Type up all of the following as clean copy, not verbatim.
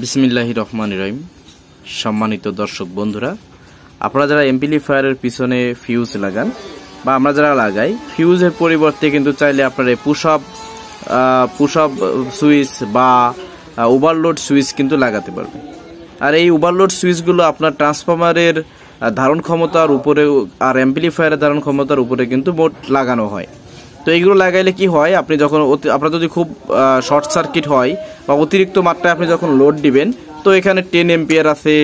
বিসমিল্লাহির রহমানির রহিম। সম্মানিত দর্শক বন্ধুরা, আপনারা যারা এমপ্লিফায়ারের পিছনে ফিউজ লাগান বা আমরা যারা লাগাই, ফিউজের পরিবর্তে কিন্তু চাইলে আপনারা পুশ আপ সুইচ বা ওভারলোড সুইচ কিন্তু লাগাতে পারবেন। আর এই ওভারলোড সুইচগুলো আপনার ট্রান্সফরমারের ধারণ ক্ষমতার উপরে আর এমপ্লিফায়ারের ধারণ ক্ষমতার উপরে কিন্তু মোট লাগানো হয়। তো এইগুলো লাগাইলে কি হয়, আপনি যখন আপনার যদি খুব শর্ট সার্কিট হয় বা অতিরিক্ত মাত্রায় আপনি যখন লোড দিবেন, তো এখানে 10 এম্পিয়ার আছে,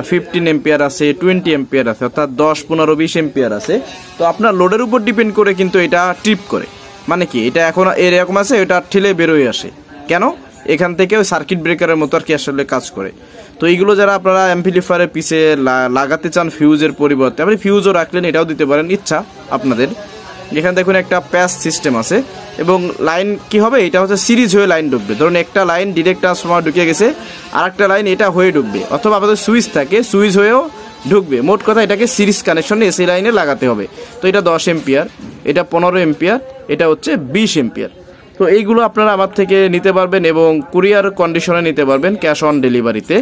15 এম্পিয়ার আছে, 20 এম্পিয়ার আছে, অর্থাৎ 10, 15, 20 এম্পিয়ার আছে। তো আপনার লোডের উপর ডিপেন্ড করে কিন্তু এটা ট্রিপ করে, মানে কি এটা এখন এরকম আছে, এটা ঠেলে বেরোয় আসে কেন, এখান থেকে ওই সার্কিট ব্রেকারের মতো আর কি আসলে কাজ করে। তো এইগুলো যারা আপনারা এমপ্লিফায়ারের পিছে লাগাতে চান ফিউজের পরিবর্তে, আপনি ফিউজও রাখলেন, এটাও দিতে পারেন, ইচ্ছা আপনাদের। এখানে দেখুন একটা প্যাচ সিস্টেম আছে এবং লাইন কি হবে, এটা হচ্ছে সিরিজ হয়ে লাইন ঢুকবে। ধরুন একটা লাইন ডিরেক্ট ট্রান্সফরমার ঢুকে গেছে, আর একটা লাইন এটা হয়ে ঢুকবে, অথবা আপনাদের সুইচ থাকে, সুইচ হয়েও ঢুকবে। মোট কথা এটাকে সিরিজ কানেকশনে এসি লাইনে লাগাতে হবে। তো এটা 10 এম্পিয়ার, এটা 15 এম্পিয়ার, এটা হচ্ছে 20 এম্পিয়ার। তো এইগুলো আপনারা আমার থেকে নিতে পারবেন এবং কুরিয়ার কন্ডিশনে নিতে পারবেন, ক্যাশ অন ডেলিভারিতে।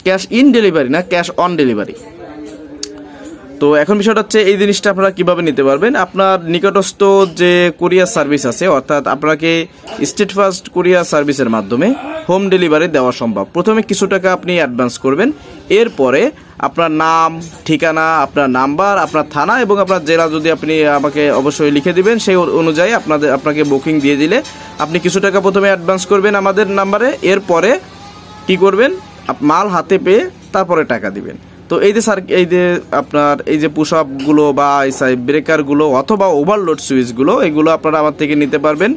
ক্যাশ ইন ডেলিভারি না, ক্যাশ অন ডেলিভারি। তো এখন বিষয়টা হচ্ছে এই জিনিসটা আপনারা কিভাবে নিতে পারবেন। আপনার নিকটস্থ যে কুরিয়ার সার্ভিস আছে, অর্থাৎ আপনাকে স্টেট ফার্স্ট কুরিয়ার সার্ভিসের মাধ্যমে হোম ডেলিভারি দেওয়া সম্ভব। প্রথমে কিছু টাকা আপনি অ্যাডভান্স করবেন, এরপরে আপনার নাম, ঠিকানা, আপনার নাম্বার, আপনার থানা এবং আপনার জেলা যদি আপনি আমাকে অবশ্যই লিখে দিবেন, সেই অনুযায়ী আপনাকে বুকিং দিয়ে দিলে আপনি কিছু টাকা প্রথমে অ্যাডভান্স করবেন আমাদের নাম্বারে। এরপরে কি করবেন, মাল হাতে পেয়ে তারপরে টাকা দিবেন। তো এই যে আপনার এই যে পুশ আপগুলো বা ব্রেকারগুলো অথবা ওভারলোড সুইচগুলো, এগুলো আপনারা আমার থেকে নিতে পারবেন।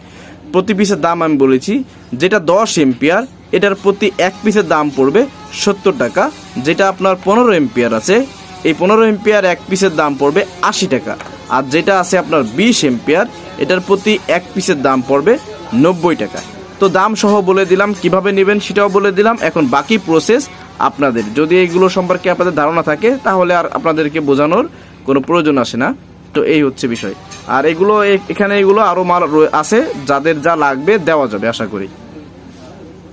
প্রতি পিসের দাম আমি বলেছি, যেটা 10 এম্পিয়ার এটার প্রতি এক পিসের দাম পড়বে 70 টাকা। যেটা আপনার 15 এম্পিয়ার আছে, এই 15 এম্পিয়ার এক পিসের দাম পড়বে 80 টাকা। আর যেটা আছে আপনার 20 এম্পিয়ার, এটার প্রতি এক পিসের দাম পড়বে 90 টাকা। তো দাম সহ বলে দিলাম, কিভাবে নেবেন সেটাও বলে দিলাম। এখন বাকি প্রসেস আপনাদের, যদি এইগুলো সম্পর্কে আপনাদের ধারণা থাকে তাহলে আর আপনাদেরকে বোঝানোর কোনো প্রয়োজন আসে না। তো এই হচ্ছে বিষয়। আর এগুলো এখানে এগুলো আরও মাল আছে, যাদের যা লাগবে দেওয়া যাবে আশা করি।